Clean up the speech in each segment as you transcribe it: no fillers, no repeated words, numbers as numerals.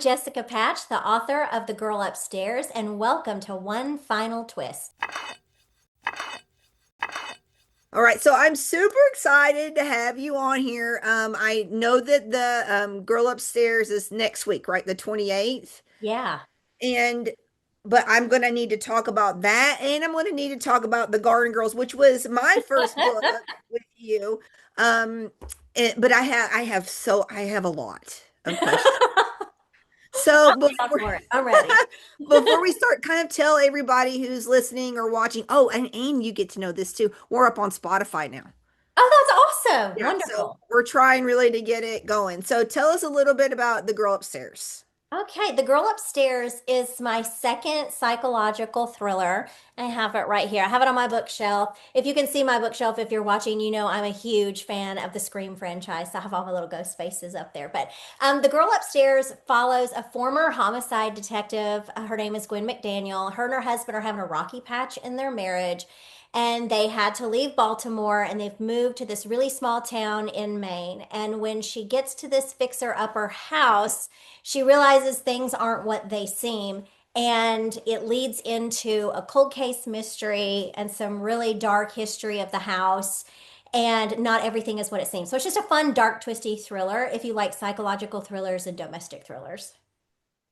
Jessica Patch, the author of The Girl Upstairs, and welcome to One Final Twist. All right, so I'm super excited to have you on here. I know that the girl upstairs is next week, right? The 28th. Yeah. And but I'm going to need to talk about that, and I'm going to need to talk about The Garden Girls, which was my first book with you. But I have a lot of questions. So I'm down before for it. I'm ready. before we start, kind of tell everybody who's listening or watching. Oh, and you get to know this too. We're up on Spotify now. Oh, that's awesome. Yeah, so Wonderful. we're trying really to get it going. So tell us a little bit about The Girl Upstairs. Okay, The Girl Upstairs is my second psychological thriller. I have it right here. I have it on my bookshelf. If you can see my bookshelf, if you're watching, you know I'm a huge fan of the Scream franchise. So I have all my little ghost faces up there. But The Girl Upstairs follows a former homicide detective. Her name is Gwen McDaniel. Her and her husband are having a rocky patch in their marriage. And they had to leave Baltimore and they've moved to this really small town in Maine. And when she gets to this fixer upper house, she realizes things aren't what they seem. And it leads into a cold case mystery and some really dark history of the house. And not everything is what it seems. So it's just a fun, dark, twisty thriller if you like psychological thrillers and domestic thrillers.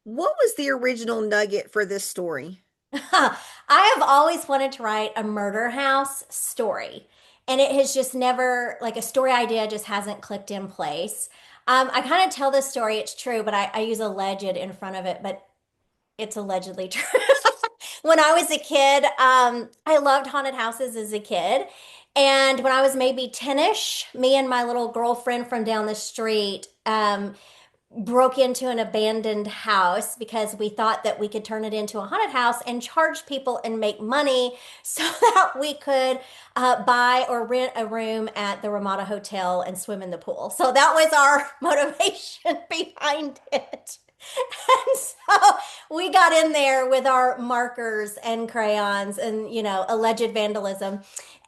What was the original nugget for this story? I have always wanted to write a murder house story, and it has just never, like, a story idea just hasn't clicked in place. I kind of tell this story, it's true, but I use alleged in front of it, but it's allegedly true. When I was a kid, I loved haunted houses as a kid. And when I was maybe 10-ish, me and my little girlfriend from down the street broke into an abandoned house because we thought that we could turn it into a haunted house and charge people and make money so that we could buy or rent a room at the Ramada Hotel and swim in the pool. So that was our motivation behind it. And so we got in there with our markers and crayons and, alleged vandalism.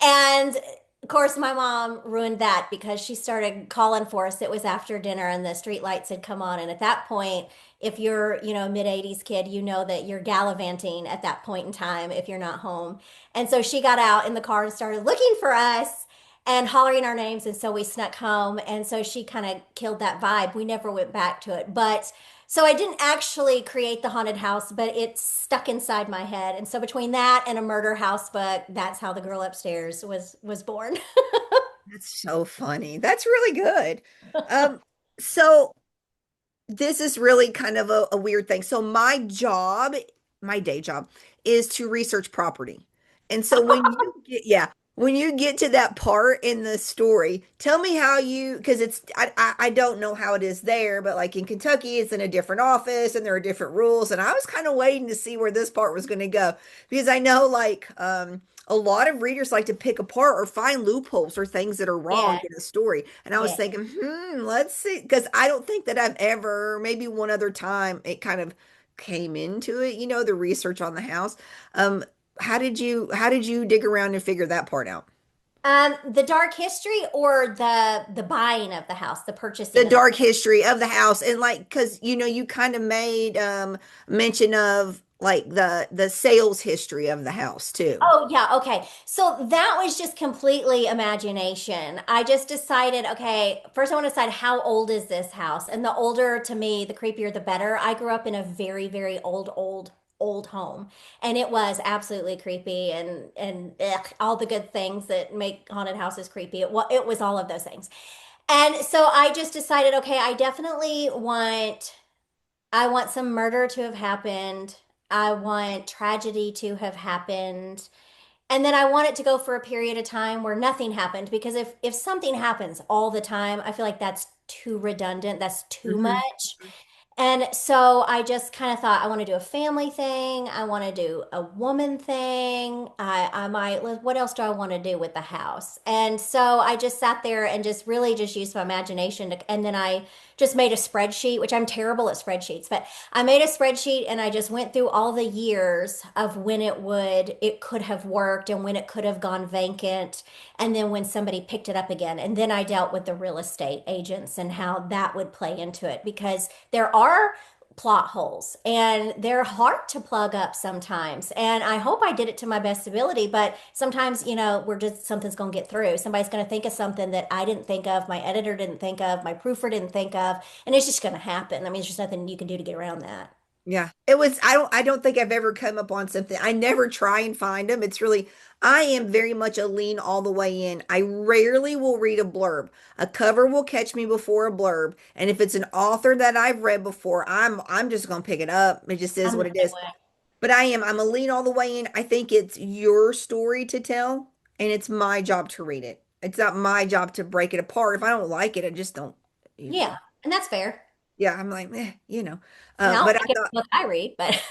And of course, my mom ruined that because she started calling for us. It was after dinner and the street lights had come on. And at that point, if you're, mid 80s kid, you know that you're gallivanting at that point in time if you're not home. And so she got out in the car and started looking for us and hollering our names. And so we snuck home. And so she kind of killed that vibe. We never went back to it. But so I didn't actually create the haunted house, but it stuck inside my head. And so between that and a murder house book, that's how The Girl Upstairs was born. That's so funny. That's really good. Um, so this is really kind of a weird thing. So my day job is to research property. And so when you get to that part in the story, tell me how you, because I don't know how it is there, but like in Kentucky, it's in a different office and there are different rules. And I was kind of waiting to see where this part was going to go because I know a lot of readers like to pick apart or find loopholes or things that are wrong Yeah, in a story. And I was yeah. thinking, let's see, because I don't think that I've ever, maybe one other time, it kind of came into it, the research on the house. Um, how did you dig around and figure that part out? The dark history or the buying of the house, the The purchasing of the dark history of the house, and like, because you kind of made mention of like the sales history of the house too. Oh, yeah, okay. So that was just completely imagination. I just decided, okay, first I want to decide how old is this house? And the older to me, the creepier the better. I grew up in a very, very old home, and it was absolutely creepy and ugh, all the good things that make haunted houses creepy. It was all of those things. And so I just decided, okay, I want some murder to have happened. I want tragedy to have happened. And then I want it to go for a period of time where nothing happened because if something happens all the time, I feel like that's too redundant. That's too Hmm. much. And so I just kind of thought I want to do a family thing. I want to do a woman thing. I might, what else do I want to do with the house? And so I just sat there and just really just used my imagination and then I just made a spreadsheet, which I'm terrible at spreadsheets, but I made a spreadsheet and I just went through all the years of when it could have worked and when it could have gone vacant and then when somebody picked it up again. And then I dealt with the real estate agents and how that would play into it because there are plot holes, and they're hard to plug up sometimes. And I hope I did it to my best ability, but sometimes, we're just something's going to get through. Somebody's going to think of something that I didn't think of, my editor didn't think of, my proofer didn't think of, and it's just going to happen. I mean, there's just nothing you can do to get around that. Yeah. It was I don't think I've ever come up on something. I never try and find them. It's really I am very much a lean all the way in. I rarely will read a blurb. A cover will catch me before a blurb, and if it's an author that I've read before, I'm just going to pick it up. It just is I'm what the it same is. way. But I'm a lean all the way in. I think it's your story to tell, and it's my job to read it. It's not my job to break it apart. If I don't like it, I just don't, you know. Yeah, and that's fair. Yeah, I'm like, you know. And I don't But like every book I read, but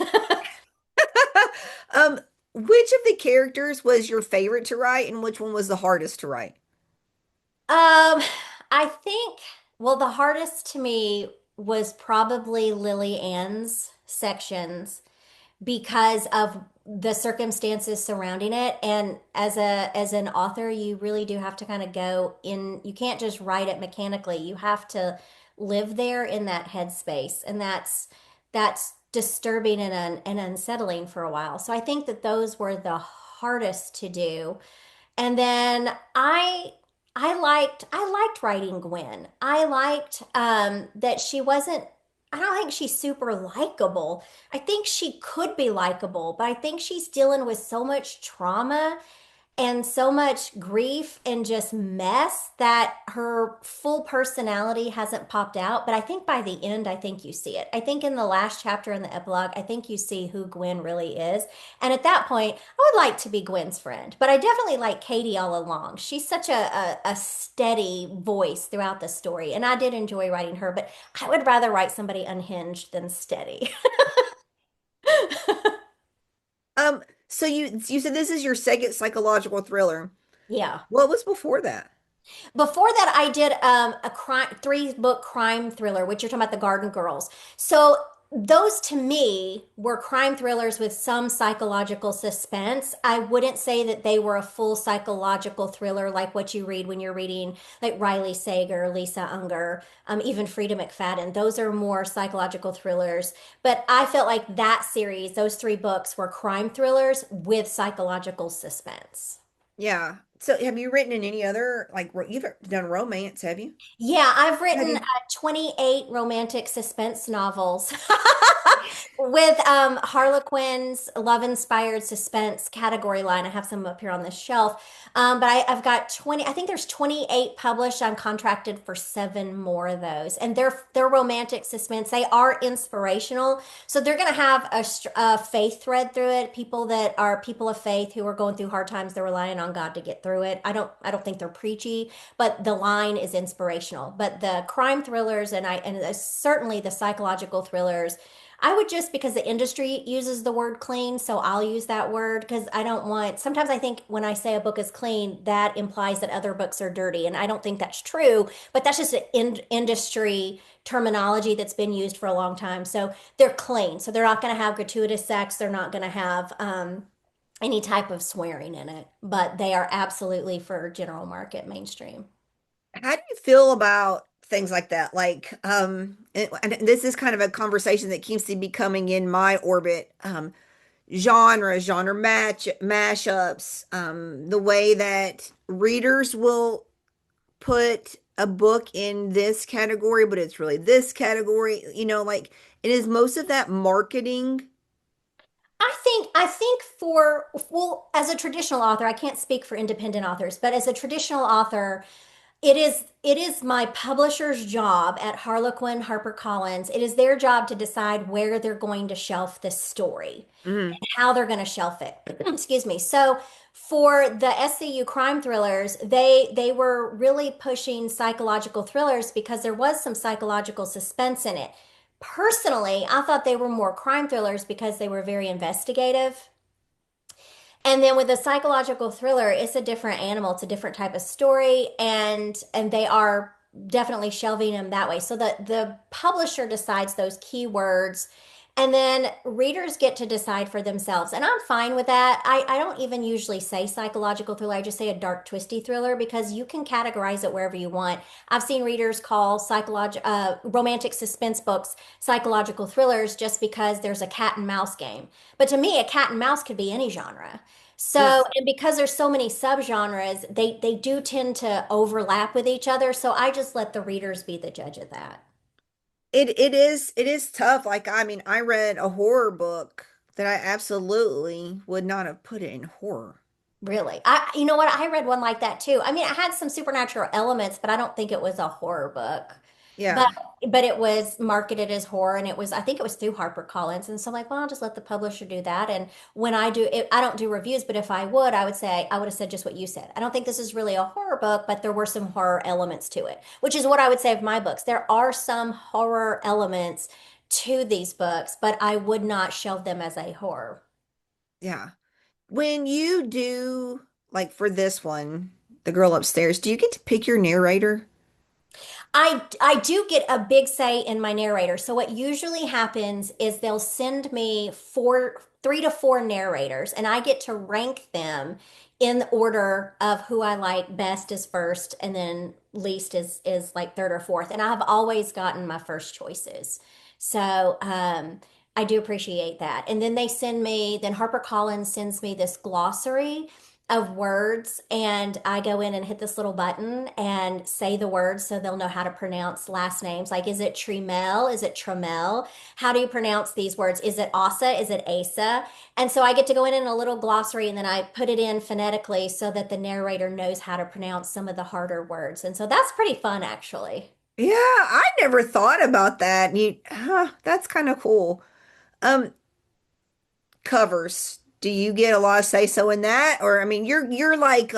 Um, which of the characters was your favorite to write and which one was the hardest to write? I think, well, the hardest to me was probably Lily Ann's sections because of the circumstances surrounding it. And as an author, you really do have to kind of go in, you can't just write it mechanically. You have to live there in that headspace. And that's disturbing and unsettling for a while. So I think that those were the hardest to do. And then I liked writing Gwen. I liked that she wasn't, I don't think she's super likable. I think she could be likable, but I think she's dealing with so much trauma and so much grief and just mess that her full personality hasn't popped out. But I think by the end, I think you see it. I think in the last chapter in the epilogue, I think you see who Gwen really is. And at that point, I would like to be Gwen's friend, but I definitely like Katie all along. She's such a steady voice throughout the story. And I did enjoy writing her, but I would rather write somebody unhinged than steady. So you said this is your second psychological thriller. Yeah. What was before that? Before that, I did a crime, three-book crime thriller, which you're talking about, The Garden Girls. So those to me were crime thrillers with some psychological suspense. I wouldn't say that they were a full psychological thriller like what you read when you're reading like Riley Sager, Lisa Unger, even Frida McFadden. Those are more psychological thrillers. But I felt like that series, those three books, were crime thrillers with psychological suspense. Yeah. So have you written in any other you've done romance, have you? Yeah, I've Have written you? 28 romantic suspense novels with Harlequin's love-inspired suspense category line. I have some up here on the shelf. But I've got 20, I think there's 28 published. I'm contracted for seven more of those. And they're romantic suspense. They are inspirational. So they're going to have a faith thread through it. People that are people of faith who are going through hard times, they're relying on God to get through it. I don't think they're preachy, but the line is inspirational. But the crime thrillers and certainly the psychological thrillers, I would just because the industry uses the word clean, so I'll use that word because I don't want. Sometimes I think when I say a book is clean, that implies that other books are dirty, and I don't think that's true. But that's just an industry terminology that's been used for a long time. So they're clean, so they're not going to have gratuitous sex. They're not going to have any type of swearing in it, but they are absolutely for general market mainstream. How do you feel about things like that? And this is kind of a conversation that keeps becoming in my orbit. Genre mashups, the way that readers will put a book in this category, but it's really this category. It is most of that marketing. I think for well, as a traditional author, I can't speak for independent authors, but as a traditional author, it is my publisher's job at Harlequin HarperCollins. It is their job to decide where they're going to shelf this story Mhm. and how they're going to shelf it. Excuse me. So for the SCU crime thrillers, they were really pushing psychological thrillers because there was some psychological suspense in it. Personally, I thought they were more crime thrillers because they were very investigative. And then with a psychological thriller, it's a different animal. It's a different type of story, and they are definitely shelving them that way. So the publisher decides those keywords And then readers get to decide for themselves. And I'm fine with that. I don't even usually say psychological thriller. I just say a dark, twisty thriller because you can categorize it wherever you want. I've seen readers call romantic suspense books psychological thrillers just because there's a cat and mouse game. But to me, a cat and mouse could be any genre. So, Yes. and because there's so many subgenres, they do tend to overlap with each other. So I just let the readers be the judge of that. It is tough. Like, I mean, I read a horror book that I absolutely would not have put it in horror. Really? You know what? I read one like that too. I mean, it had some supernatural elements, but I don't think it was a horror book. But Yeah. but it was marketed as horror and it was I think it was through HarperCollins. And so I'm like, well, I'll just let the publisher do that. And when I do it, I don't do reviews, but if I would say I would have said just what you said. I don't think this is really a horror book, but there were some horror elements to it, which is what I would say of my books. There are some horror elements to these books, but I would not shelve them as a horror. Yeah. When you do, like for this one, The Girl Upstairs, do you get to pick your narrator? I do get a big say in my narrator. So what usually happens is they'll send me 3 to 4 narrators, and I get to rank them in order of who I like best is first, and then least is like third or fourth. And I've always gotten my first choices. So I do appreciate that. And then then HarperCollins sends me this glossary of words, and I go in and hit this little button and say the words so they'll know how to pronounce last names. Like, is it Tremel? Is it Tremel? How do you pronounce these words? Is it Asa? Is it Asa? And so I get to go in a little glossary and then I put it in phonetically so that the narrator knows how to pronounce some of the harder words. And so that's pretty fun, actually. Yeah, I never thought about that. That's kind of cool. Um, Covers. Do you get a lot of say so in that? Or I mean, you're like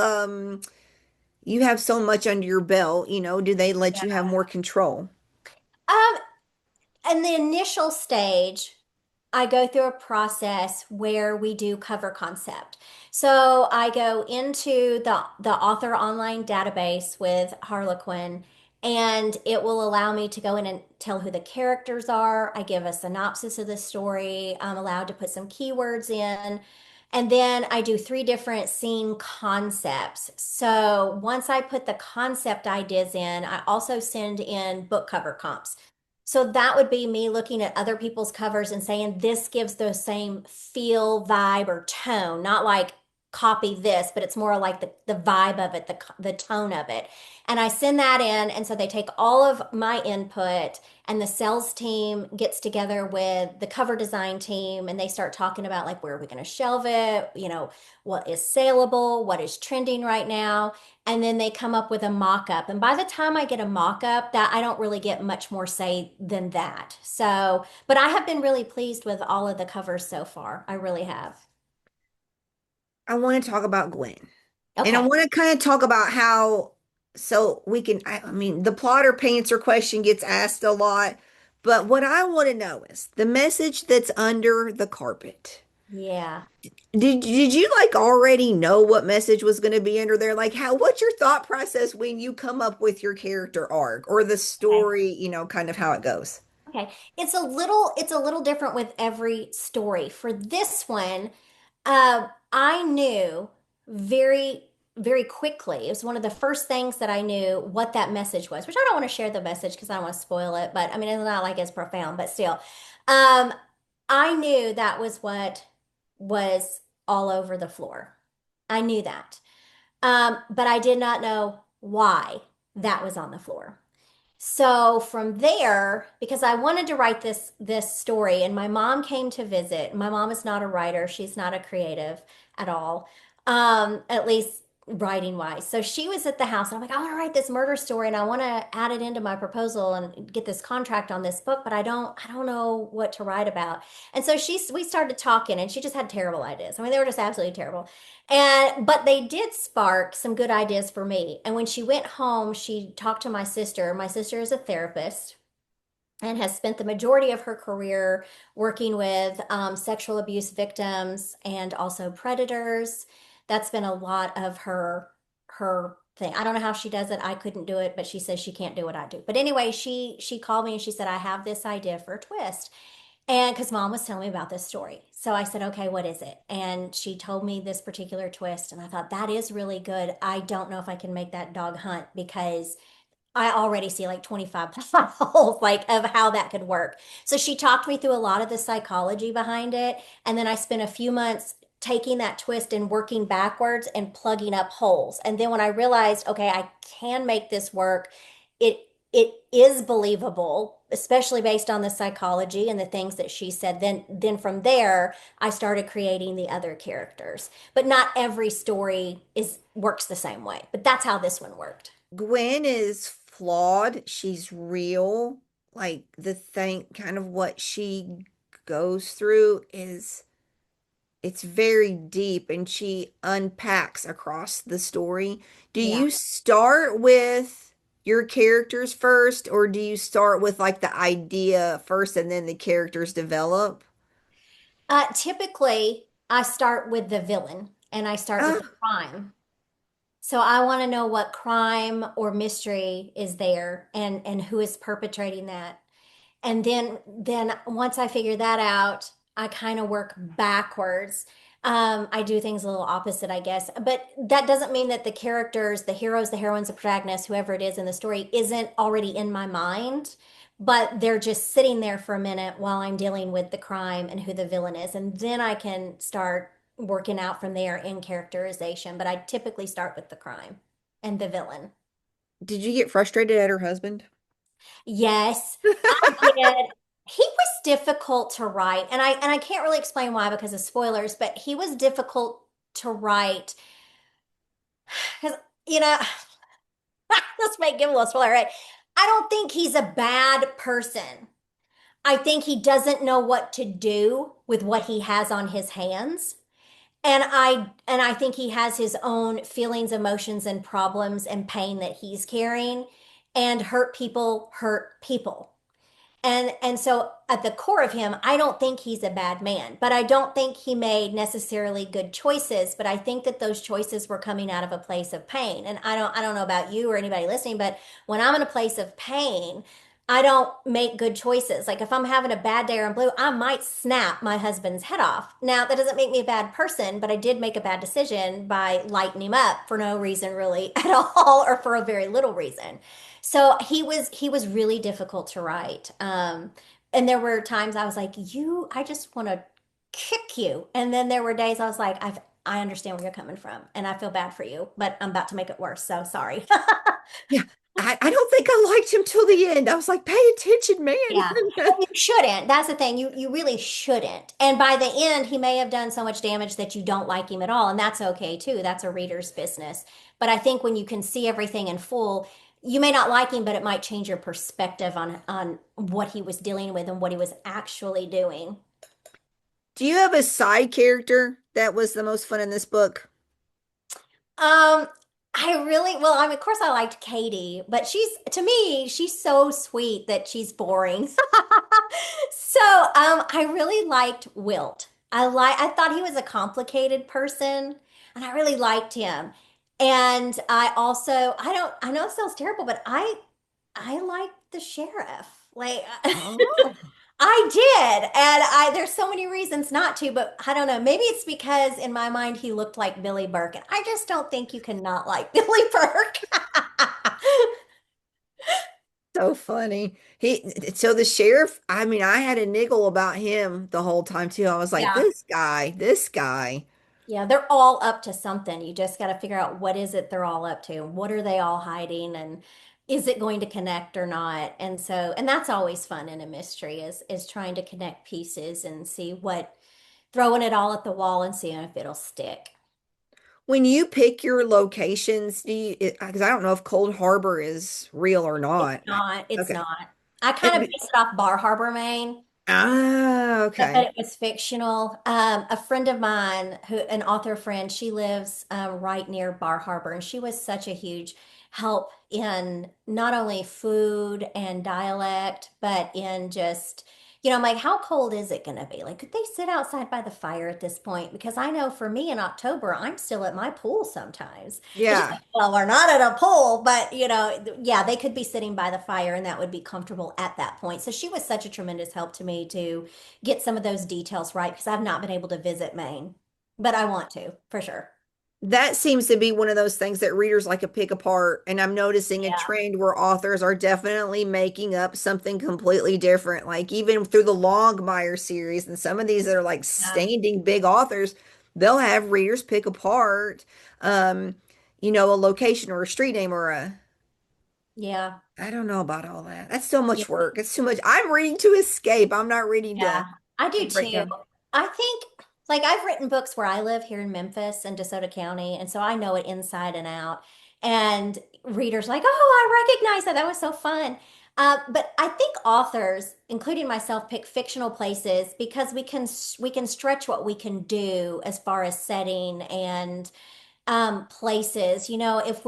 you have so much under your belt, do they let you have more control? Um, in the initial stage, I go through a process where we do cover concept. So I go into the author online database with Harlequin, and it will allow me to go in and tell who the characters are. I give a synopsis of the story. I'm allowed to put some keywords in. And then I do 3 different scene concepts. So once I put the concept ideas in, I also send in book cover comps. So that would be me looking at other people's covers and saying this gives the same feel, vibe, or tone. Not like copy this, but it's more like the vibe of it, the tone of it. And I send that in, and so they take all of my input, and the sales team gets together with the cover design team, and they start talking about like where are we going to shelve it, what is saleable, what is trending right now, and then they come up with a mock-up. And by the time I get a mock-up, that I don't really get much more say than that. So, but I have been really pleased with all of the covers so far. I really have. I want to talk about Gwen. And I Okay. want to kind of talk about how, so we can, I mean, the plotter pantser question gets asked a lot, but what I want to know is the message that's under the carpet. Yeah. Did you like already know what message was going to be under there? Like what's your thought process when you come up with your character arc or the Okay. story, kind of how it goes? Okay. It's a little different with every story. For this one, I knew very, very quickly. It was one of the first things that I knew what that message was, which I don't want to share the message because I don't want to spoil it, but I mean, it's not like it's profound, but still. Um, I knew that was what was all over the floor. I knew that. But I did not know why that was on the floor. So from there, because I wanted to write this story, and my mom came to visit. My mom is not a writer; she's not a creative at all, at least writing wise. So she was at the house, and I'm like, I want to write this murder story, and I want to add it into my proposal and get this contract on this book, but I don't know what to write about. And so we started talking, and she just had terrible ideas. I mean, they were just absolutely terrible. But they did spark some good ideas for me. And when she went home, she talked to my sister. My sister is a therapist and has spent the majority of her career working with sexual abuse victims and also predators. That's been a lot of her thing. I don't know how she does it. I couldn't do it, but she says she can't do what I do. But anyway, she called me and she said, I have this idea for a twist. And because mom was telling me about this story. So I said, okay, what is it? And she told me this particular twist. And I thought, that is really good. I don't know if I can make that dog hunt because I already see like 25 plot holes like of how that could work. So she talked me through a lot of the psychology behind it. And then I spent a few months taking that twist and working backwards and plugging up holes. And then when I realized, okay, I can make this work, it is believable, especially based on the psychology and the things that she said. Then from there, I started creating the other characters. But not every story is works the same way. But that's how this one worked. Gwen is flawed. She's real. Like the thing, kind of what she goes through is it's very deep and she unpacks across the story. Do Yeah. you start with your characters first, or do you start with like the idea first and then the characters develop? Typically, I start with the villain and I start with the Ah, crime. So I want to know what crime or mystery is there and who is perpetrating that. And then once I figure that out, I kind of work backwards. I do things a little opposite, I guess. But that doesn't mean that the characters, the heroes, the heroines, the protagonists, whoever it is in the story, isn't already in my mind. But they're just sitting there for a minute while I'm dealing with the crime and who the villain is. And then I can start working out from there in characterization. But I typically start with the crime and the villain. did you get frustrated at her husband? Yes, I did. He was difficult to write, and I can't really explain why because of spoilers, but he was difficult to write because you know this may give a little spoiler, right? I don't think he's a bad person. I think he doesn't know what to do with what he has on his hands. And I think he has his own feelings, emotions, and problems and pain that he's carrying. And hurt people hurt people. And so at the core of him, I don't think he's a bad man, but I don't think he made necessarily good choices, but I think that those choices were coming out of a place of pain. And I don't know about you or anybody listening, but when I'm in a place of pain, I don't make good choices. Like if I'm having a bad day or I'm blue, I might snap my husband's head off. Now, that doesn't make me a bad person, but I did make a bad decision by lighting him up for no reason really at all or for a very little reason. So he was really difficult to write. And there were times I was like, "You, I just want to kick you." And then there were days I was like, I understand where you're coming from, and I feel bad for you, but I'm about to make it worse. So sorry. Yeah, I don't think I liked him till the end. I was like, pay attention, Yeah. man. And you shouldn't. That's the thing. You really shouldn't. And by the end, he may have done so much damage that you don't like him at all, and that's okay too. That's a reader's business. But I think when you can see everything in full, you may not like him, but it might change your perspective on what he was dealing with and what he was actually doing. Do you have a side character that was the most fun in this book? I really, well, I mean, of course I liked Katie, but to me, she's so sweet that she's boring. So, I really liked Wilt. I thought he was a complicated person, and I really liked him. And I know it sounds terrible, but I liked the sheriff. Like, Oh. I did. And there's so many reasons not to, but I don't know. Maybe it's because in my mind he looked like Billy Burke. And I just don't think you can not like Billy Burke. So funny. So the sheriff, I mean, I had a niggle about him the whole time too. I was like, Yeah. this guy. Yeah, they're all up to something. You just got to figure out what is it they're all up to. What are they all hiding and is it going to connect or not? And so, and that's always fun in a mystery is trying to connect pieces and see what throwing it all at the wall and seeing if it'll stick. When you pick your locations, do you, because I don't know if Cold Harbor is real or It's not. not. It's Okay. not. I kind of And, based it off Bar Harbor, Maine, but okay. it was fictional. A friend of mine, an author friend, she lives right near Bar Harbor, and she was such a huge help in not only food and dialect, but in just I'm like, how cold is it going to be? Like, could they sit outside by the fire at this point? Because I know for me in October, I'm still at my pool sometimes. And she's Yeah. like, well, we're not at a pool, but yeah, they could be sitting by the fire and that would be comfortable at that point. So she was such a tremendous help to me to get some of those details right because I've not been able to visit Maine, but I want to for sure. That seems to be one of those things that readers like to pick apart. And I'm noticing a Yeah. trend where authors are definitely making up something completely different. Like even through the Longmire series and some of these that are like Yeah. standing big authors, they'll have readers pick apart, um, a location or a street name or Yeah. I don't know about all that. That's so Yeah. much work. It's too much. I'm reading to escape. I'm not reading Yeah, I to do break too. down. I think, like, I've written books where I live here in Memphis and DeSoto County, and so I know it inside and out. And readers are like, oh, I recognize that. That was so fun. But I think authors, including myself, pick fictional places because we can stretch what we can do as far as setting and places. If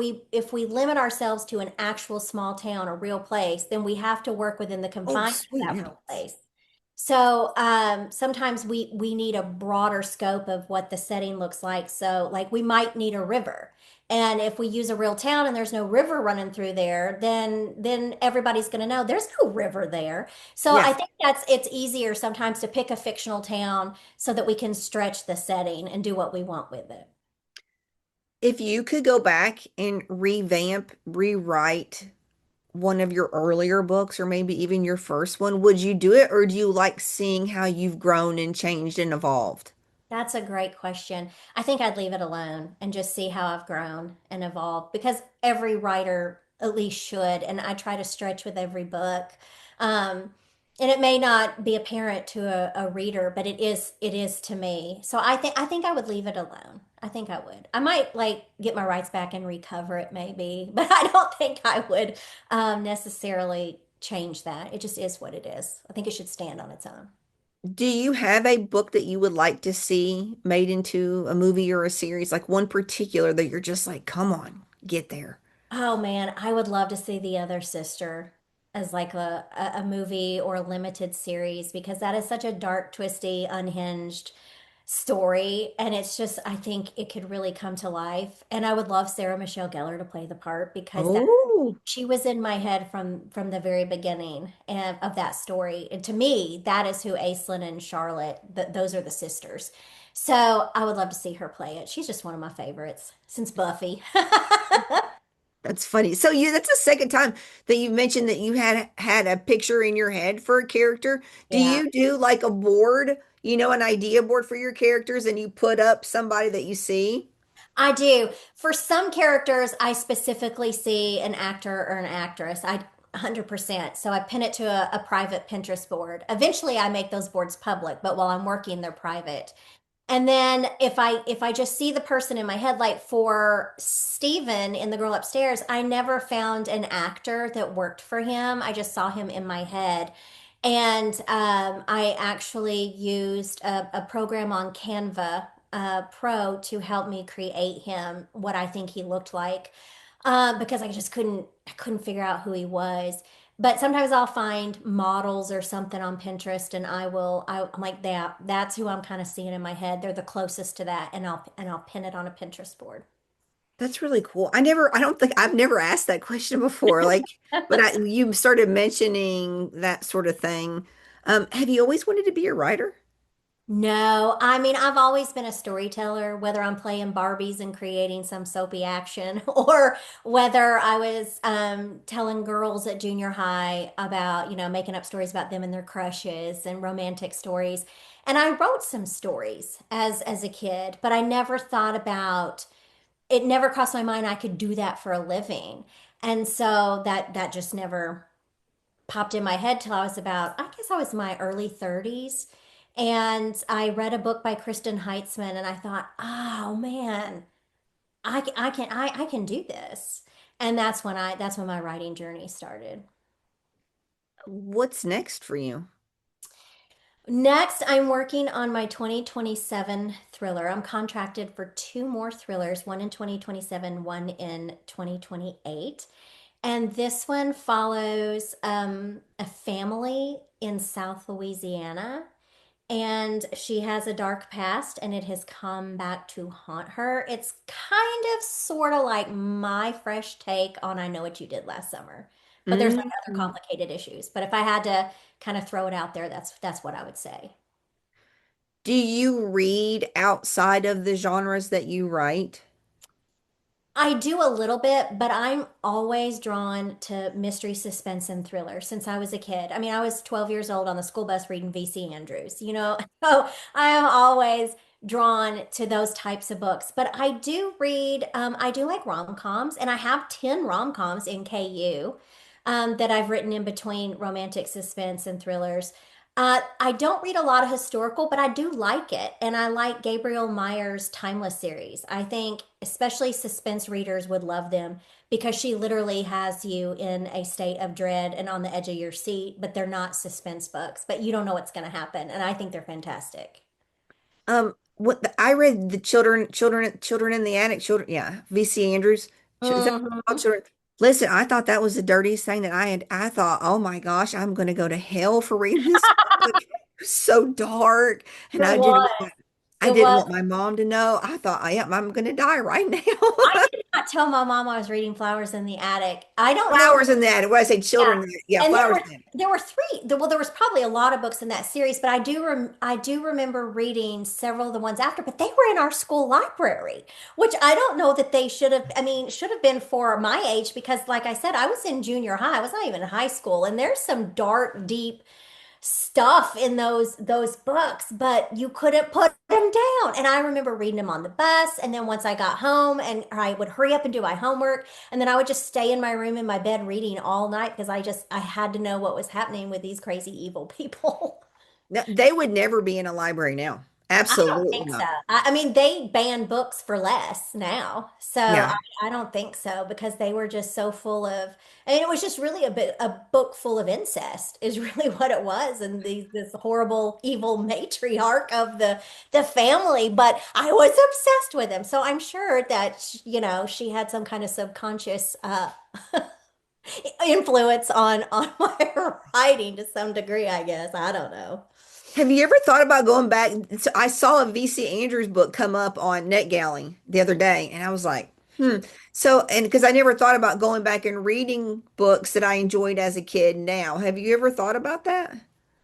we limit ourselves to an actual small town, a real place, then we have to work within the Oh, confines of sweet that real notes. place. So sometimes we need a broader scope of what the setting looks like. So like we might need a river. And if we use a real town and there's no river running through there, then everybody's going to know there's no river there. So Yeah. I think it's easier sometimes to pick a fictional town so that we can stretch the setting and do what we want with it. If you could go back and rewrite one of your earlier books or maybe even your first one, would you do it or do you like seeing how you've grown and changed and evolved? That's a great question. I think I'd leave it alone and just see how I've grown and evolved because every writer at least should. And I try to stretch with every book. Um, and it may not be apparent to a reader, but it is to me. So I think I would leave it alone. I think I would. I might like get my rights back and recover it maybe, but I don't think I would necessarily change that. It just is what it is. I think it should stand on its own. Do you have a book that you would like to see made into a movie or a series, like one particular that you're just like, come on, get there? Oh man, I would love to see The Other Sister as like a movie or a limited series because that is such a dark, twisty, unhinged story. And it's just, I think it could really come to life. And I would love Sarah Michelle Gellar to play the part because that Oh, she was in my head from the very beginning of that story. And to me, that is who Aislinn and Charlotte, those are the sisters. So I would love to see her play it. She's just one of my favorites since Buffy. that's funny. So that's the second time that you mentioned that you had a picture in your head for a character. Do Yeah. you do like a board, an idea board for your characters and you put up somebody that you see? I do. For some characters, I specifically see an actor or an actress. I 100%. So I pin it to a private Pinterest board. Eventually, I make those boards public, but while I'm working, they're private. And then if I just see the person in my head, like for Steven in The Girl Upstairs, I never found an actor that worked for him. I just saw him in my head. And I actually used a program on Canva Pro to help me create him what I think he looked like because I couldn't figure out who he was. But sometimes I'll find models or something on Pinterest and I'm like that's who I'm kind of seeing in my head. They're the closest to that and I'll pin it on a Pinterest board. That's really cool. I don't think I've never asked that question before. Like, but you started mentioning that sort of thing. Have you always wanted to be a writer? No, I mean, I've always been a storyteller, whether I'm playing Barbies and creating some soapy action, or whether I was telling girls at junior high about, making up stories about them and their crushes and romantic stories. And I wrote some stories as a kid, but I never thought about it, never crossed my mind I could do that for a living. And so that just never popped in my head till I was about, I guess I was in my early 30s. And I read a book by Kristen Heitzman and I thought, oh man, I can do this. And that's when my writing journey started. What's next for you? Next, I'm working on my 2027 thriller. I'm contracted for two more thrillers, one in 2027, one in 2028. And this one follows a family in South Louisiana, and she has a dark past and it has come back to haunt her. It's kind of sort of like my fresh take on I Know What You Did Last Summer. But there's like other Mm. complicated issues. But if I had to kind of throw it out there, that's what I would say. Do you read outside of the genres that you write? I do a little bit, but I'm always drawn to mystery, suspense, and thriller since I was a kid. I mean, I was 12 years old on the school bus reading V.C. Andrews, you know? So I am always drawn to those types of books. But I do read, I do like rom-coms, and I have 10 rom-coms in KU that I've written in between romantic suspense and thrillers. I don't read a lot of historical, but I do like it. And I like Gabriel Meyer's Timeless series. I think especially suspense readers would love them because she literally has you in a state of dread and on the edge of your seat, but they're not suspense books, but you don't know what's going to happen. And I think they're fantastic. I read the children in the attic, children, yeah, V.C. Andrews. Is that called Hmm. children? Listen, I thought that was the dirtiest thing that I had. I thought, oh my gosh, I'm going to go to hell for reading this book. It was so dark, and It was. I It didn't was. want my mom to know. I thought, I am, I'm going to die right I now. did not tell my mom I was reading Flowers in the Attic. I don't know. Flowers in the attic. When I say Yeah. children, in the- yeah, And flowers in the attic. there were three. Well, there was probably a lot of books in that series, but I do remember reading several of the ones after, but they were in our school library, which I don't know that they should have, I mean, should have been for my age because like I said, I was in junior high. I was not even in high school, and there's some dark, deep stuff in those books, but you couldn't put them down. And I remember reading them on the bus, and then once I got home, and I would hurry up and do my homework, and then I would just stay in my room in my bed reading all night because I had to know what was happening with these crazy evil people. No, they would never be in a library now. I don't Absolutely think so. not. I mean, they ban books for less now. So Yeah. I don't think so because they were just so full of, I mean, it was just really a book full of incest is really what it was. And this horrible, evil matriarch of the family. But I was obsessed with him. So I'm sure that, you know, she had some kind of subconscious, influence on my writing to some degree, I guess. I don't know. Have you ever thought about going back? So I saw a VC Andrews book come up on NetGalley the other day, and I was like, hmm. So, and because I never thought about going back and reading books that I enjoyed as a kid now. Have you ever thought about that?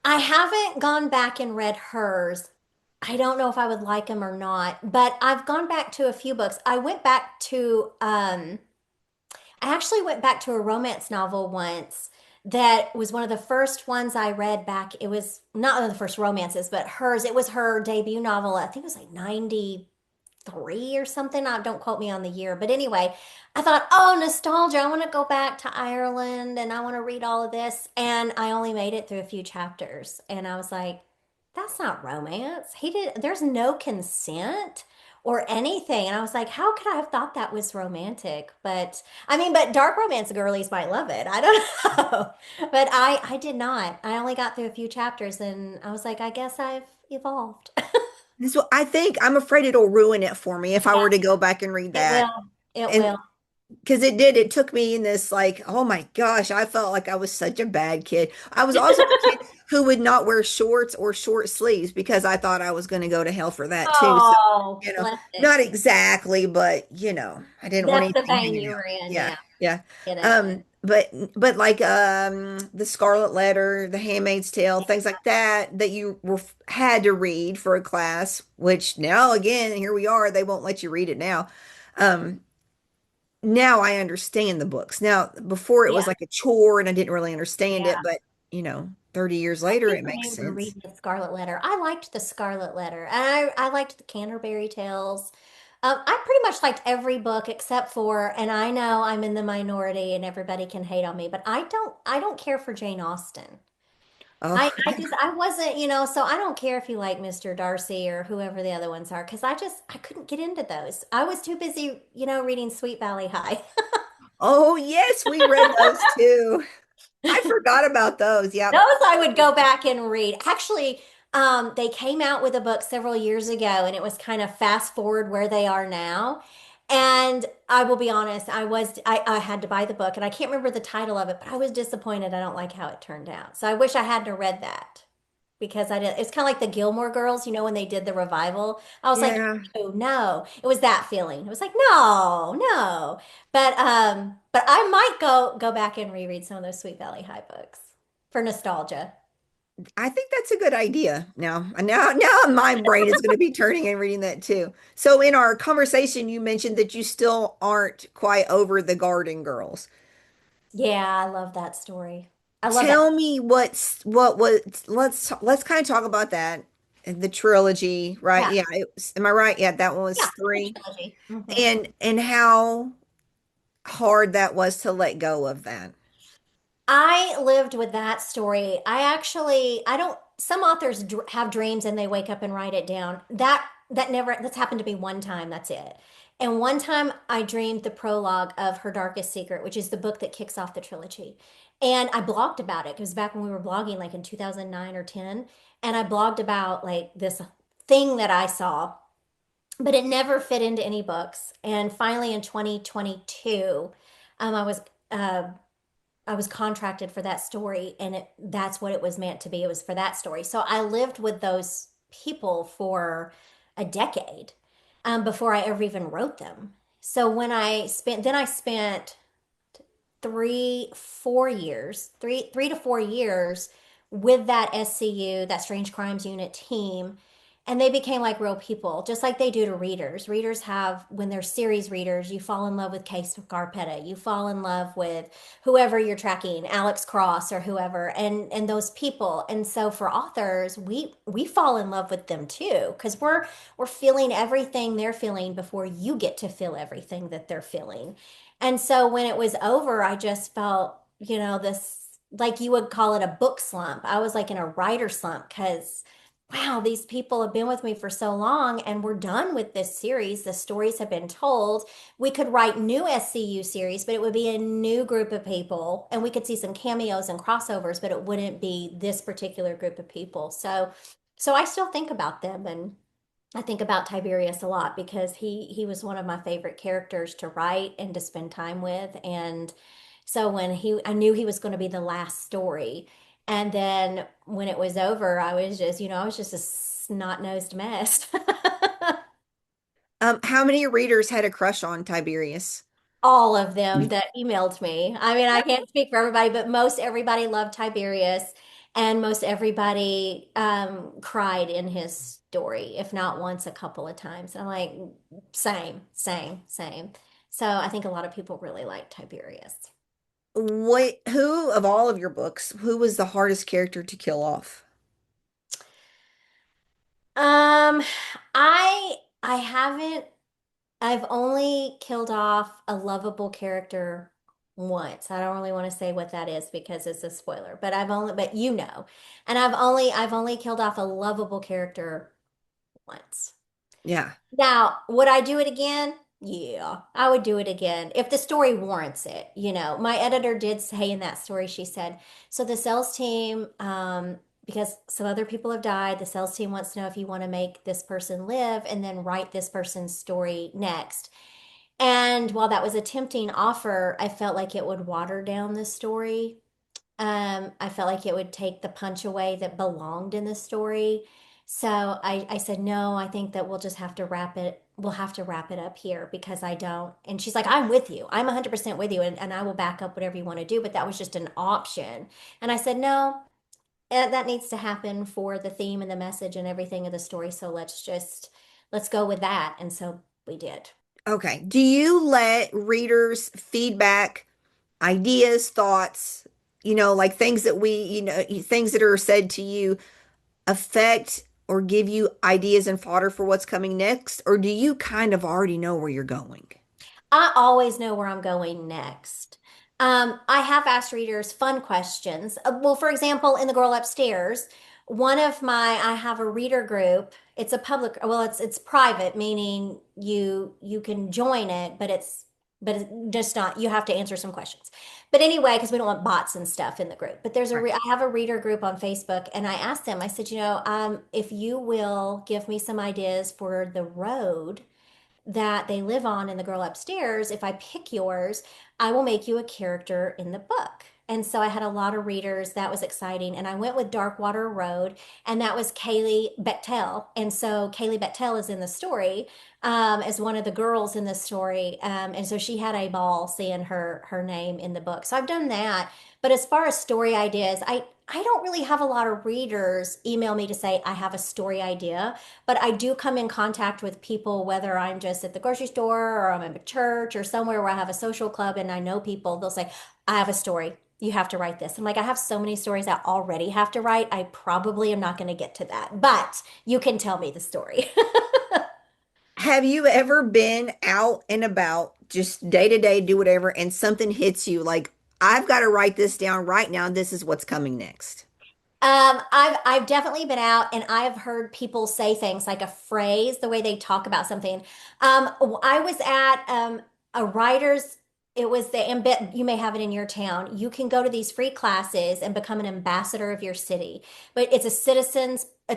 I haven't gone back and read hers. I don't know if I would like them or not, but I've gone back to a few books. I actually went back to a romance novel once that was one of the first ones I read back. It was not one of the first romances, but hers. It was her debut novel. I think it was like 93 or something. Don't quote me on the year. But anyway, I thought, oh, nostalgia. I want to go back to Ireland and I want to read all of this. And I only made it through a few chapters. And I was like, that's not romance. There's no consent or anything. And I was like, how could I have thought that was romantic? But I mean, but dark romance girlies might love it. I don't know. But I did not. I only got through a few chapters and I was like, I guess I've evolved. This is what I think. I'm afraid it'll ruin it for me if I Yeah, were to go back and read it that. will. It And will. because it did, it took me in this like, oh my gosh, I felt like I was such a bad kid. I was also the kid who would not wear shorts or short sleeves because I thought I was going to go to hell for that too. So, Oh, you know, bless it. not exactly, but I didn't want That's the anything vein hanging you out. were in. Yeah, Yeah, yeah. get it. But like the Scarlet Letter, the Handmaid's Tale, things like that that you had to read for a class, which now again, here we are, they won't let you read it now. Um, now I understand the books. Now, before it was Yeah, like a chore and I didn't really understand yeah. it, but 30 years I later, can't it makes remember sense. reading the Scarlet Letter. I liked the Scarlet Letter, and I liked the Canterbury Tales. I pretty much liked every book except for, and I know I'm in the minority, and everybody can hate on me, but I don't care for Jane Austen. Oh, I wasn't, you know, so I don't care if you like Mr. Darcy or whoever the other ones are, because I couldn't get into those. I was too busy, you know, reading Sweet Valley High. oh yes, we read those too. I forgot about those. Those Yep. I would go back and read. Actually, they came out with a book several years ago, and it was kind of fast forward where they are now. And I will be honest, I had to buy the book and I can't remember the title of it, but I was disappointed. I don't like how it turned out. So I wish I hadn't read that because I did. It's kind of like the Gilmore Girls, when they did the revival. I was like, Yeah, oh no. It was that feeling. It was like, no, no. But I might go back and reread some of those Sweet Valley High books for nostalgia. I think that's a good idea. Now my brain is going to be turning and reading that too. So in our conversation, you mentioned that you still aren't quite over the Garden Girls. Yeah, I love that story. I love that. Tell me what was let's kind of talk about that. The trilogy, right? Yeah, Yeah, am I right? Yeah, that one was yeah, the three. trilogy. Hmm. And how hard that was to let go of that. I lived with that story. I don't, some authors have dreams and they wake up and write it down. That's happened to me one time. That's it. And one time I dreamed the prologue of Her Darkest Secret, which is the book that kicks off the trilogy. And I blogged about it. It was back when we were blogging, like in 2009 or 10. And I blogged about like this thing that I saw, but it never fit into any books. And finally in 2022, um, I was, uh, I was contracted for that story and that's what it was meant to be. It was for that story. So I lived with those people for a decade before I ever even wrote them. So then I spent 3 to 4 years with that SCU, that Strange Crimes Unit team. And they became like real people, just like they do to readers. Readers have, when they're series readers, you fall in love with Case Scarpetta, you fall in love with whoever you're tracking, Alex Cross or whoever, and those people. And so for authors, we fall in love with them too, because we're feeling everything they're feeling before you get to feel everything that they're feeling. And so when it was over, I just felt, this, like you would call it a book slump. I was like in a writer slump because, wow, these people have been with me for so long and we're done with this series. The stories have been told. We could write new SCU series, but it would be a new group of people and we could see some cameos and crossovers, but it wouldn't be this particular group of people. So I still think about them and I think about Tiberius a lot because he was one of my favorite characters to write and to spend time with. And so I knew he was going to be the last story. And then when it was over, I was just a snot-nosed mess. How many readers had a crush on Tiberius? All of them that emailed me. I mean, I can't speak for everybody, but most everybody loved Tiberius, and most everybody cried in his story, if not once, a couple of times. And I'm like, same, same, same. So I think a lot of people really like Tiberius. Who of all of your books, who was the hardest character to kill off? Um, I haven't. I've only killed off a lovable character once. I don't really want to say what that is because it's a spoiler, but and I've only killed off a lovable character once. Yeah. Now, would I do it again? Yeah, I would do it again if the story warrants it. My editor did say in that story, she said, so the sales team, because some other people have died, the sales team wants to know if you want to make this person live and then write this person's story next. And while that was a tempting offer, I felt like it would water down the story. I felt like it would take the punch away that belonged in the story. So I said, no, I think that we'll just have to wrap it. We'll have to wrap it up here because I don't. And she's like, I'm with you. I'm 100% with you. And I will back up whatever you want to do. But that was just an option. And I said, no, that needs to happen for the theme and the message and everything of the story. So let's go with that. And so we did. Okay. Do you let readers feedback, ideas, thoughts, like things that things that are said to you affect or give you ideas and fodder for what's coming next? Or do you kind of already know where you're going? I always know where I'm going next. I have asked readers fun questions. Well, for example, in The Girl Upstairs, I have a reader group. It's a public, well, it's private, meaning you can join it, but it's just not, you have to answer some questions. But anyway, because we don't want bots and stuff in the group. But Right. I have a reader group on Facebook, and I asked them, I said, if you will give me some ideas for the road that they live on in the girl upstairs, if I pick yours, I will make you a character in the book. And so I had a lot of readers. That was exciting. And I went with Darkwater Road, and that was Kaylee Bechtel. And so Kaylee Bechtel is in the story as one of the girls in the story. And so she had a ball seeing her name in the book. So I've done that. But as far as story ideas, I don't really have a lot of readers email me to say I have a story idea, but I do come in contact with people, whether I'm just at the grocery store or I'm at a church or somewhere where I have a social club and I know people, they'll say, I have a story. You have to write this. I'm like, I have so many stories I already have to write. I probably am not going to get to that, but you can tell me the story. Have you ever been out and about, just day to day, do whatever, and something hits you like, I've got to write this down right now. This is what's coming next. I've definitely been out and I've heard people say things like a phrase, the way they talk about something. I was at a writer's, it was the embed, you may have it in your town. You can go to these free classes and become an ambassador of your city. But it's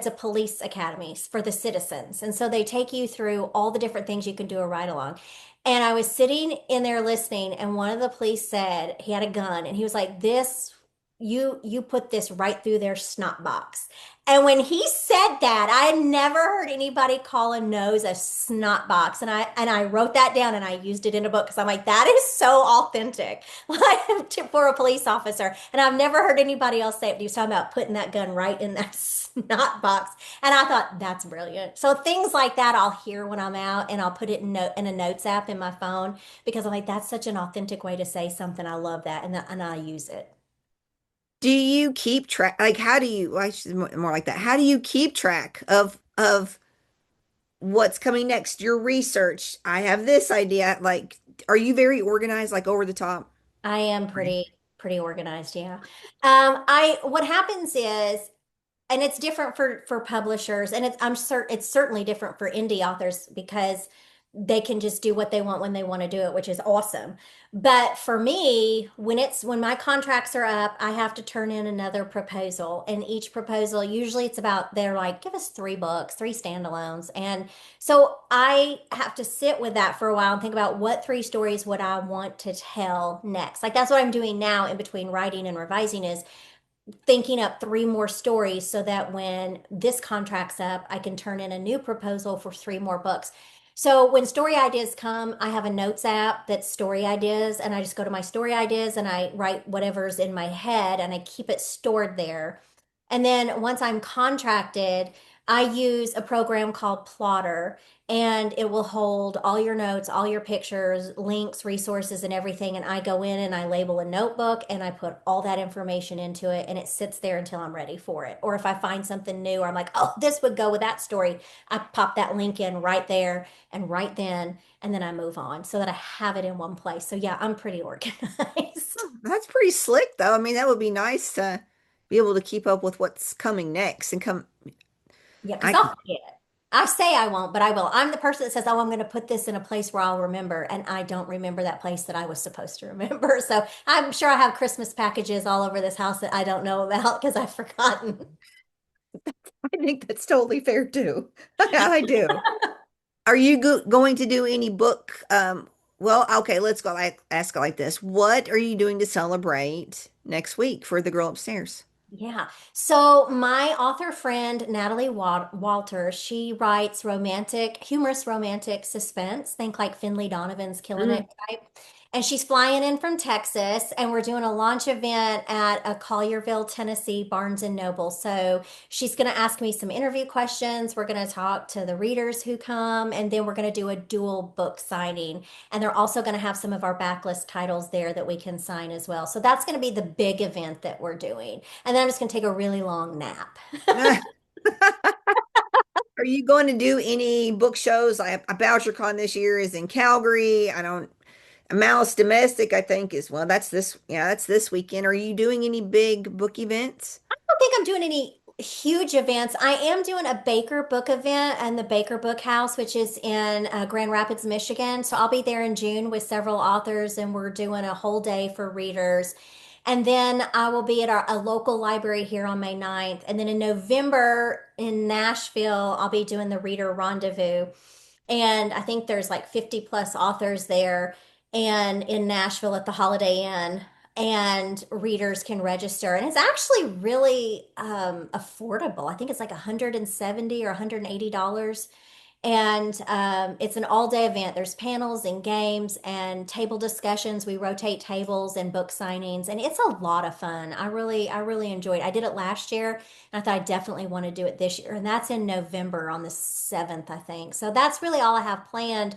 a police academy for the citizens. And so they take you through all the different things you can do a ride along. And I was sitting in there listening, and one of the police said he had a gun, and he was like, "This you put this right through their snot box." And when he said that, I had never heard anybody call a nose a snot box. And I wrote that down and I used it in a book because I'm like, that is so authentic, like for a police officer. And I've never heard anybody else say it. He was talking about putting that gun right in that snot box. And I thought that's brilliant. So things like that I'll hear when I'm out, and I'll put it in a notes app in my phone because I'm like, that's such an authentic way to say something. I love that. And I use it. Do you keep track? Like, how do you, well, I should more like that. How do you keep track of what's coming next? Your research. I have this idea. Like, are you very organized, like over the top? I am Right. pretty organized, yeah. I what happens is, and it's different for publishers, and it's certainly different for indie authors because they can just do what they want when they want to do it, which is awesome. But for me, when my contracts are up, I have to turn in another proposal, and each proposal usually it's about, they're like, give us 3 books, 3 standalones, and so I have to sit with that for a while and think about what 3 stories would I want to tell next. Like that's what I'm doing now in between writing and revising, is thinking up 3 more stories so that when this contract's up, I can turn in a new proposal for 3 more books. So when story ideas come, I have a notes app that's story ideas, and I just go to my story ideas and I write whatever's in my head and I keep it stored there. And then once I'm contracted, I use a program called Plotter, and it will hold all your notes, all your pictures, links, resources, and everything. And I go in and I label a notebook and I put all that information into it, and it sits there until I'm ready for it. Or if I find something new, or I'm like, oh, this would go with that story, I pop that link in right there and right then, and then I move on so that I have it in one place. So yeah, I'm pretty organized. Oh, that's pretty slick, though. I mean, that would be nice to be able to keep up with what's coming next and come. Yeah, because I I'll can. forget. I say I won't, but I will. I'm the person that says, "Oh, I'm going to put this in a place where I'll remember," and I don't remember that place that I was supposed to remember. So I'm sure I have Christmas packages all over this house that I don't know about because I've forgotten. I think that's totally fair too. I do. Are you going to do any book? Well, okay, let's go like ask it like this. What are you doing to celebrate next week for the girl upstairs? Yeah. So my author friend Natalie Walter, she writes romantic, humorous romantic suspense. Think like Finley Donovan's Killing It Mm. type. And she's flying in from Texas, and we're doing a launch event at a Collierville, Tennessee Barnes and Noble. So she's going to ask me some interview questions. We're going to talk to the readers who come, and then we're going to do a dual book signing. And they're also going to have some of our backlist titles there that we can sign as well. So that's going to be the big event that we're doing. And then I'm just going to take a really long nap. Are you going to do any book shows? A BoucherCon this year is in Calgary. I don't. Mouse Domestic, I think, is well. That's this. Yeah, that's this weekend. Are you doing any big book events? I don't think I'm doing any huge events. I am doing a Baker book event and the Baker Book House, which is in Grand Rapids, Michigan. So I'll be there in June with several authors, and we're doing a whole day for readers. And then I will be at a local library here on May 9th. And then in November in Nashville, I'll be doing the Reader Rendezvous. And I think there's like 50 plus authors there and in Nashville at the Holiday Inn. And readers can register. And it's actually really affordable. I think it's like 170 or $180. And it's an all day event. There's panels and games and table discussions. We rotate tables and book signings, and it's a lot of fun. I really enjoyed it. I did it last year, and I thought I definitely want to do it this year. And that's in November on the 7th, I think. So that's really all I have planned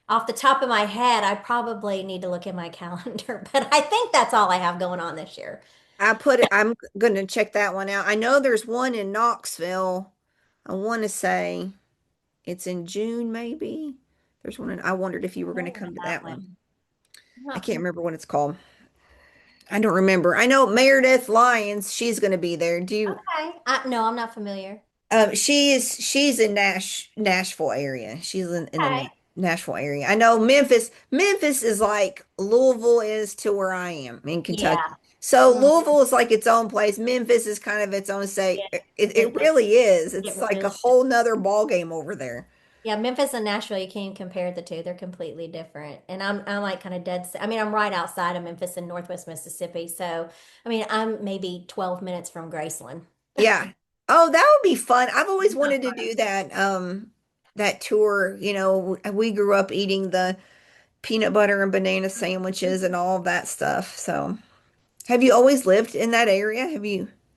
off the top of my head. I probably need to look at my calendar, but I think that's all I have going on this year. I'm going to check that one out. I know there's one in Knoxville. I want to say it's in June, maybe. There's one I wondered if you were going to Familiar come with to that that one. one. I'm I not can't familiar. remember what it's called. I don't remember. I know Meredith Lyons, she's going to be there. Do you Okay. No, I'm not familiar. she's in Nashville area. She's in the Okay. Nashville area. I know Memphis. Memphis is like Louisville is to where I am in Yeah. Kentucky. So Mm, Louisville is like its own place. Memphis is kind of its own state. yeah. It It is. really is. It's It like a really. whole nother ball game over there. Yeah, Memphis and Nashville, you can't compare the two. They're completely different. And I'm like kind of I mean, I'm right outside of Memphis in Northwest Mississippi. So, I mean, I'm maybe 12 minutes from Graceland. Yeah. Oh, that would be fun. I've always Not wanted to far. do that tour. We grew up eating the peanut butter and banana sandwiches and all of that stuff. So, have you always lived in that area?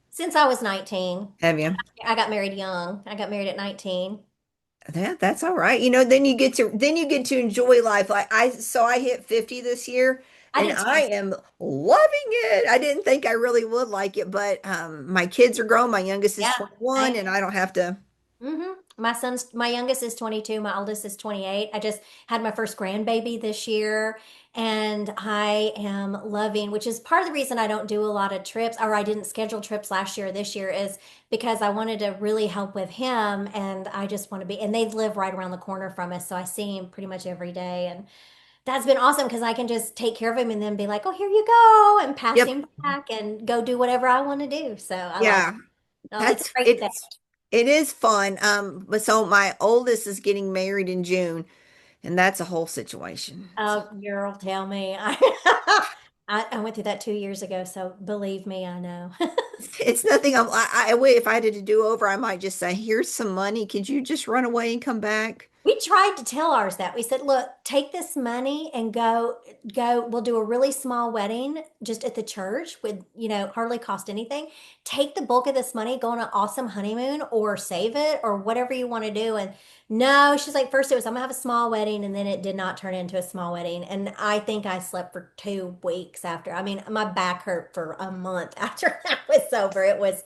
Since I was 19, Have you? I got married young. I got married at 19. That's all right. Then you get to enjoy life. I hit 50 this year I and did I too. am loving it. I didn't think I really would like it, but my kids are grown. My youngest is Yeah, 21 same. and I don't have to. My youngest is 22, my oldest is 28. I just had my first grandbaby this year, and I am loving, which is part of the reason I don't do a lot of trips, or I didn't schedule trips last year or this year, is because I wanted to really help with him, and I just want to be, and they live right around the corner from us, so I see him pretty much every day, and that's been awesome because I can just take care of him and then be like, oh, here you go, and pass Yep. him back and go do whatever I want to do. So I like it. Yeah. Oh, it's a That's great day. it is fun. But so my oldest is getting married in June, and that's a whole situation. So Oh, girl, tell me. I went through that 2 years ago, so believe me, I know. it's nothing. If I had to do over, I might just say, "Here's some money. Could you just run away and come back?" We tried to tell ours that. We said, look, take this money and go. We'll do a really small wedding just at the church with, hardly cost anything. Take the bulk of this money, go on an awesome honeymoon or save it or whatever you want to do. And no, she's like, first it was, I'm gonna have a small wedding, and then it did not turn into a small wedding. And I think I slept for 2 weeks after. I mean, my back hurt for a month after that was over. It was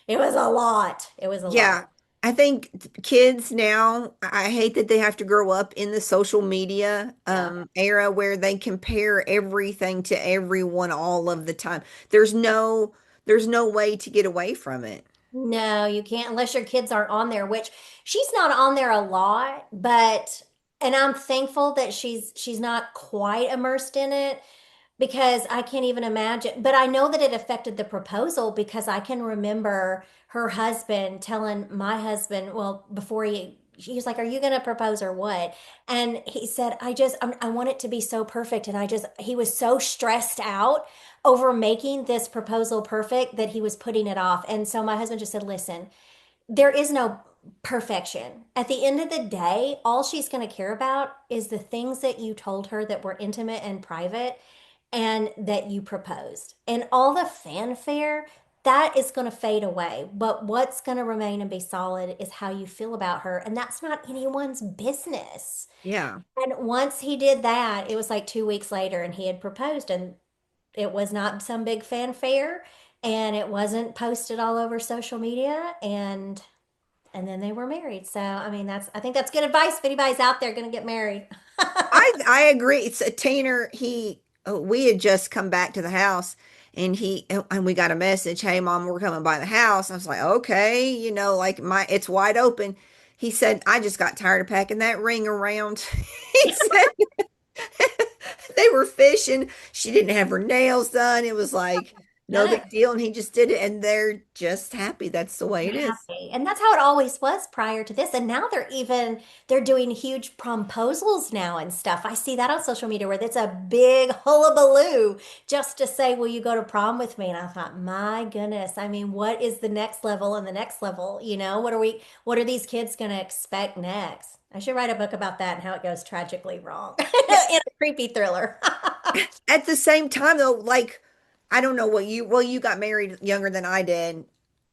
a lot. It was a lot. Yeah, I think kids now, I hate that they have to grow up in the social media Yeah. era where they compare everything to everyone all of the time. There's no way to get away from it. No, you can't unless your kids aren't on there, which she's not on there a lot, but and I'm thankful that she's not quite immersed in it because I can't even imagine. But I know that it affected the proposal because I can remember her husband telling my husband, well, before he was like, "Are you going to propose or what?" And he said, I want it to be so perfect." And he was so stressed out over making this proposal perfect that he was putting it off. And so my husband just said, "Listen, there is no perfection. At the end of the day, all she's going to care about is the things that you told her that were intimate and private and that you proposed. And all the fanfare, that is going to fade away. But what's going to remain and be solid is how you feel about her. And that's not anyone's business." Yeah. And once he did that, it was like 2 weeks later and he had proposed, and it was not some big fanfare and it wasn't posted all over social media, and then they were married. So I think that's good advice if anybody's out there going to get married. I agree. It's a Tanner. We had just come back to the house, and we got a message. Hey, mom, we're coming by the house. I was like, okay, like it's wide open. He said, I just got tired of packing that ring around. He said they were fishing. She didn't have her nails done. It was like No, no no, big deal. And he just did it, and they're just happy. That's the way it is. happy. And that's how it always was prior to this. And now they're doing huge promposals now and stuff. I see that on social media where it's a big hullabaloo just to say, "Will you go to prom with me?" And I thought, my goodness, I mean, what is the next level and the next level? What are these kids going to expect next? I should write a book about that and how it goes tragically wrong Yeah. in a creepy thriller. At the same time, though, like, I don't know well, you got married younger than I did.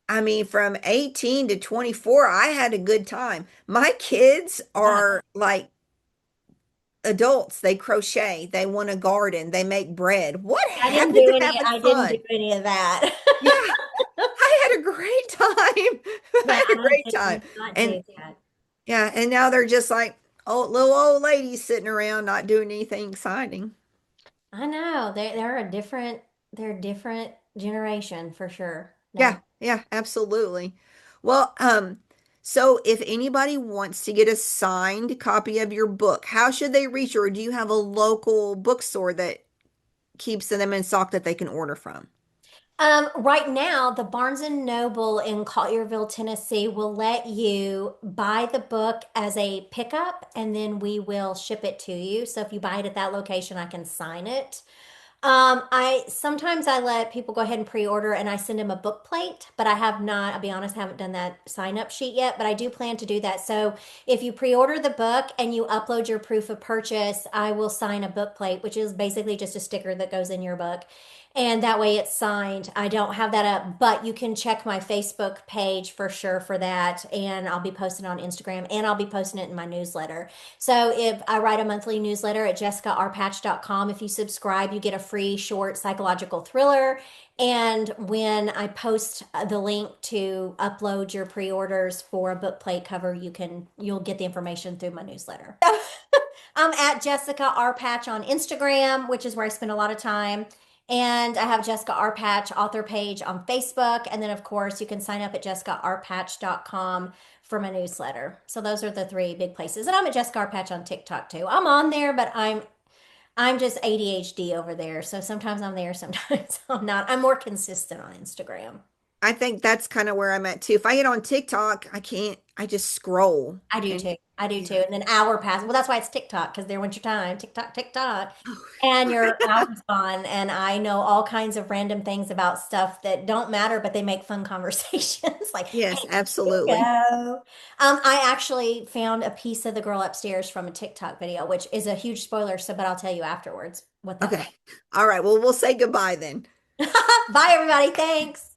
I mean, from 18 to 24, I had a good time. My kids Yeah. are like adults. They crochet, they want a garden, they make bread. What happened to having I didn't do fun? any of that. Yeah, I had a great time. Yeah, I had a I great did time. not And do that. yeah, and now they're just like little old ladies sitting around not doing anything exciting. I know they're a different generation for sure. Yeah, No. yeah, absolutely. Well, so if anybody wants to get a signed copy of your book, how should they reach you? Or do you have a local bookstore that keeps them in stock that they can order from? Right now, the Barnes and Noble in Collierville, Tennessee will let you buy the book as a pickup and then we will ship it to you. So if you buy it at that location, I can sign it. I sometimes I let people go ahead and pre-order and I send them a book plate, but I have not, I'll be honest, I haven't done that sign up sheet yet, but I do plan to do that. So if you pre-order the book and you upload your proof of purchase, I will sign a book plate, which is basically just a sticker that goes in your book. And that way it's signed. I don't have that up, but you can check my Facebook page for sure for that. And I'll be posting on Instagram and I'll be posting it in my newsletter. So if I write a monthly newsletter at jessicarpatch.com, if you subscribe, you get a free short psychological thriller. And when I post the link to upload your pre-orders for a book plate cover, you'll get the information through my newsletter. I'm at Jessica R. Patch on Instagram, which is where I spend a lot of time. And I have Jessica R. Patch author page on Facebook. And then, of course, you can sign up at jessicarpatch.com for my newsletter. So those are the three big places. And I'm at Jessica R. Patch on TikTok too. I'm on there, but I'm just ADHD over there. So sometimes I'm there, sometimes I'm not. I'm more consistent on Instagram. I think that's kind of where I'm at too. If I get on TikTok, I can't, I just scroll. I do And too. I do too. yeah. And then hour passes. Well, that's why it's TikTok because there went your time. TikTok, TikTok. And your hour's gone. And I know all kinds of random things about stuff that don't matter, but they make fun conversations. Like, hey, Yes, here you absolutely. go. I actually found a piece of the girl upstairs from a TikTok video, which is a huge spoiler. So, but I'll tell you afterwards what that Okay. was. All right. Well, we'll say goodbye then. Bye, everybody. Thanks.